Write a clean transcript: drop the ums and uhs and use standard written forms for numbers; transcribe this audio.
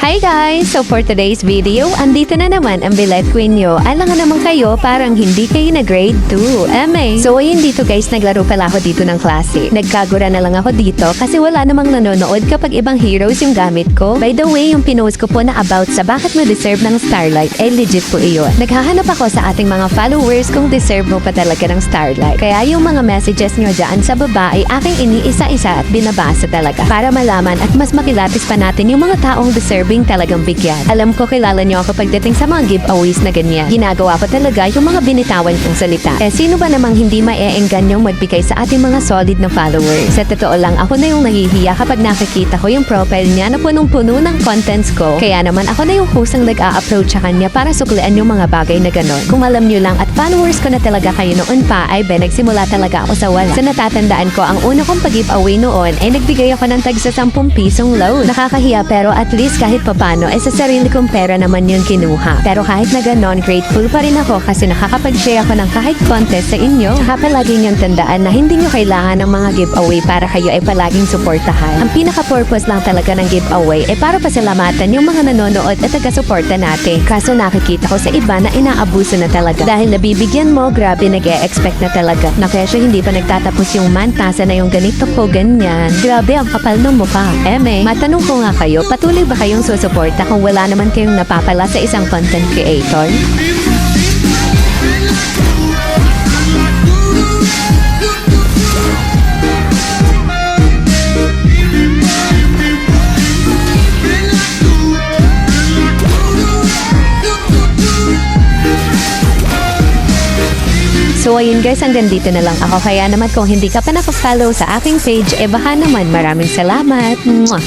Hi guys! So for today's video, andito na naman ang Billet Queen nyo. Alam nga naman kayo, parang hindi kayo na grade 2. MA. So ayun dito guys, naglaro pala ako dito ng klase. Nagkagura na lang ako dito kasi wala namang nanonood kapag ibang heroes yung gamit ko. By the way, yung pinost ko po na about sa bakit mo deserve ng Starlight, eh legit po iyon. Naghahanap ako sa ating mga followers kung deserve mo pa talaga ng Starlight. Kaya yung mga messages nyo dyan sa baba ay aking iniisa-isa at binabasa talaga para malaman at mas makilatis pa natin yung mga taong deserving talagang bigyan. Alam ko kilala nyo ako pagdating sa mga giveaways na ganyan. Ginagawa ko talaga yung mga binitawan kong salita. Eh sino ba namang hindi maeenganyong magbigay sa ating mga solid na followers? Sa totoo lang, ako na yung nahihiya kapag nakikita ko yung profile niya na punong-puno ng contents ko. Kaya naman ako na yung kusang nag-a-approach sa kanya para suklian yung mga bagay na ganon. Kung alam nyo lang at followers ko na talaga kayo noon pa, ay nagsimula talaga ako sa wala. Sa natatandaan ko, ang una kong pag-giveaway noon ay nagbigay ako ng tag sa 10 pisong load. Nakakahiya pero at least kahit papano ay sa sarili kong pera naman yun kinuha. Pero kahit na ganon, grateful pa rin ako kasi nakakapag-share ako ng kahit contest sa inyo. Saka palagi niyong tandaan na hindi nyo kailangan ng mga giveaway para kayo ay palaging suportahan. Ang pinaka-purpose lang talaga ng giveaway ay para pasalamatan yung mga nanonood at taga-suporta natin. Kaso nakikita ko sa iba na inaabuso na talaga. Dahil nabibigyan mo, grabe nag-e-expect na talaga. Na kesyo hindi pa nagtatapos yung month, nasa na yung ganito ko, ganyan. Grabe ang kapal ng mukha. Matanong ko nga kayo, patuloy ba kayong susuporta kung wala naman kayong napapala sa isang content creator? So ayun guys, hanggang dito na lang ako. Kaya naman kung hindi ka pa nakafollow sa aking page, baka naman maraming salamat. Mwah!